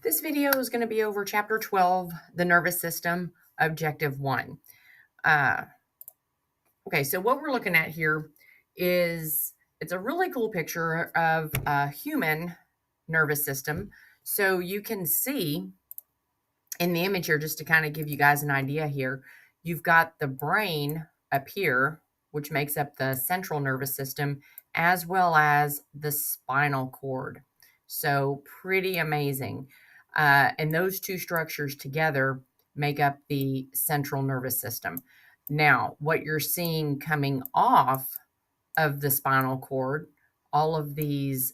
This video is going to be over Chapter 12, the nervous system, Objective 1. Okay, so what we're looking at here is it's a really cool picture of a human nervous system. So you can see in the image here, just to kind of give you guys an idea here, you've got the brain up here, which makes up the central nervous system, as well as the spinal cord. So pretty amazing. And those two structures together make up the central nervous system. Now, what you're seeing coming off of the spinal cord, all of these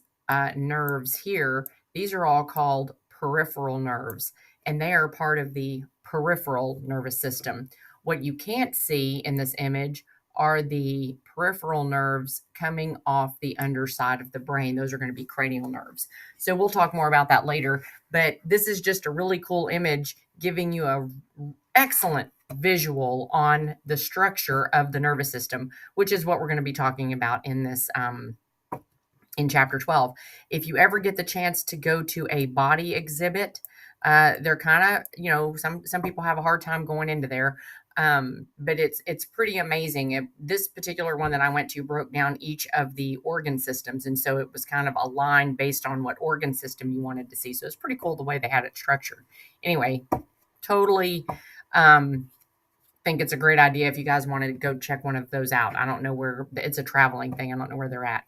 nerves here, these are all called peripheral nerves, and they are part of the peripheral nervous system. What you can't see in this image are the peripheral nerves coming off the underside of the brain. Those are going to be cranial nerves. So we'll talk more about that later, but this is just a really cool image giving you a excellent visual on the structure of the nervous system, which is what we're going to be talking about in this in chapter 12. If you ever get the chance to go to a body exhibit, they're kind of, some people have a hard time going into there, but it's pretty amazing. This particular one that I went to broke down each of the organ systems, and so it was kind of aligned based on what organ system you wanted to see. So it's pretty cool the way they had it structured. Anyway, totally think it's a great idea if you guys want to go check one of those out. I don't know where, it's a traveling thing. I don't know where they're at.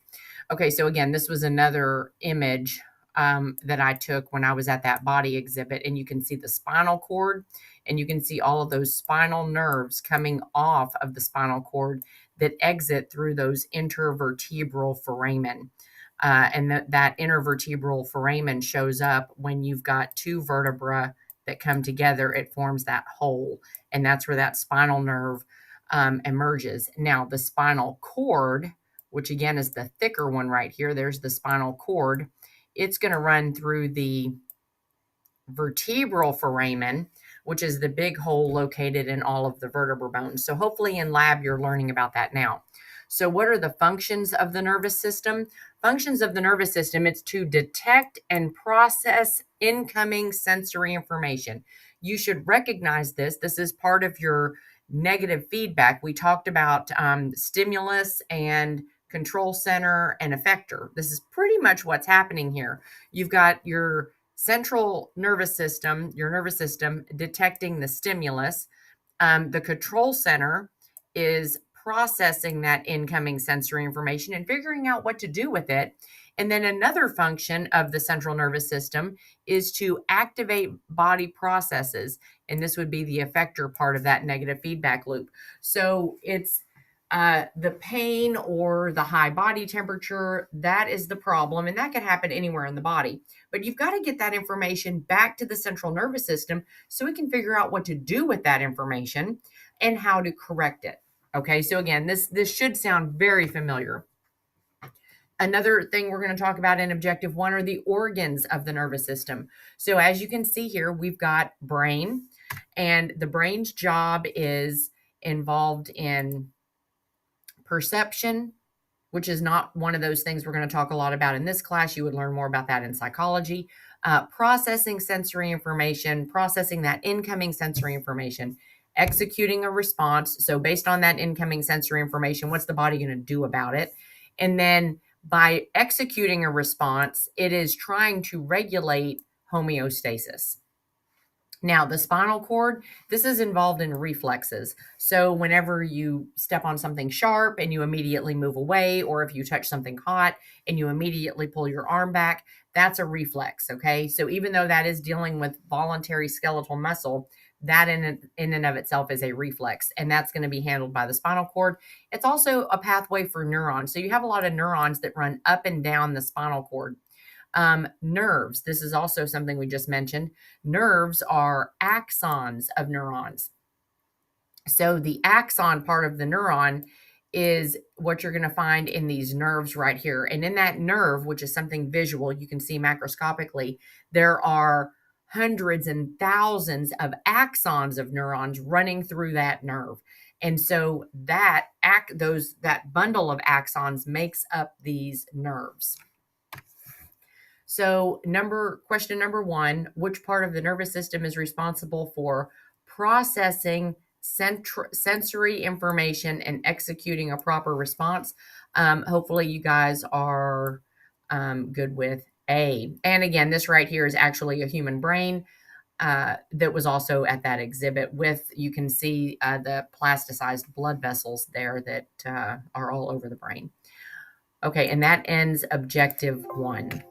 Okay, so again, this was another image that I took when I was at that body exhibit, and you can see the spinal cord, and you can see all of those spinal nerves coming off of the spinal cord that exit through those intervertebral foramen. And that intervertebral foramen shows up when you've got two vertebrae that come together. It forms that hole, and that's where that spinal nerve emerges. Now, the spinal cord, which again is the thicker one right here, there's the spinal cord. It's going to run through the vertebral foramen, which is the big hole located in all of the vertebral bones. So hopefully in lab, you're learning about that now. So what are the functions of the nervous system? Functions of the nervous system, it's to detect and process incoming sensory information. You should recognize this. This is part of your negative feedback. We talked about stimulus and control center and effector. This is pretty much what's happening here. You've got your central nervous system, your nervous system detecting the stimulus. The control center is processing that incoming sensory information and figuring out what to do with it. And then another function of the central nervous system is to activate body processes. And this would be the effector part of that negative feedback loop. So it's the pain or the high body temperature, that is the problem. And that could happen anywhere in the body. But you've got to get that information back to the central nervous system so it can figure out what to do with that information and how to correct it. Okay, so again, this should sound very familiar. Another thing we're going to talk about in Objective 1 are the organs of the nervous system. So as you can see here, we've got brain, and the brain's job is involved in perception, which is not one of those things we're going to talk a lot about in this class. You would learn more about that in psychology. Processing sensory information, processing that incoming sensory information, executing a response. So based on that incoming sensory information, what's the body going to do about it? And then by executing a response, it is trying to regulate homeostasis. Now, the spinal cord, this is involved in reflexes. So whenever you step on something sharp and you immediately move away, or if you touch something hot and you immediately pull your arm back, that's a reflex, okay? So even though that is dealing with voluntary skeletal muscle, that in and of itself is a reflex, and that's going to be handled by the spinal cord. It's also a pathway for neurons. So you have a lot of neurons that run up and down the spinal cord. Nerves, this is also something we just mentioned. Nerves are axons of neurons. So the axon part of the neuron is what you're going to find in these nerves right here. And in that nerve, which is something visual, you can see macroscopically, there are hundreds and thousands of axons of neurons running through that nerve. And so that bundle of axons makes up these nerves. So question number one, which part of the nervous system is responsible for processing sensory information and executing a proper response? Hopefully you guys are good with A. And again, this right here is actually a human brain that was also at that exhibit with, you can see the plasticized blood vessels there that are all over the brain. Okay, and that ends objective one.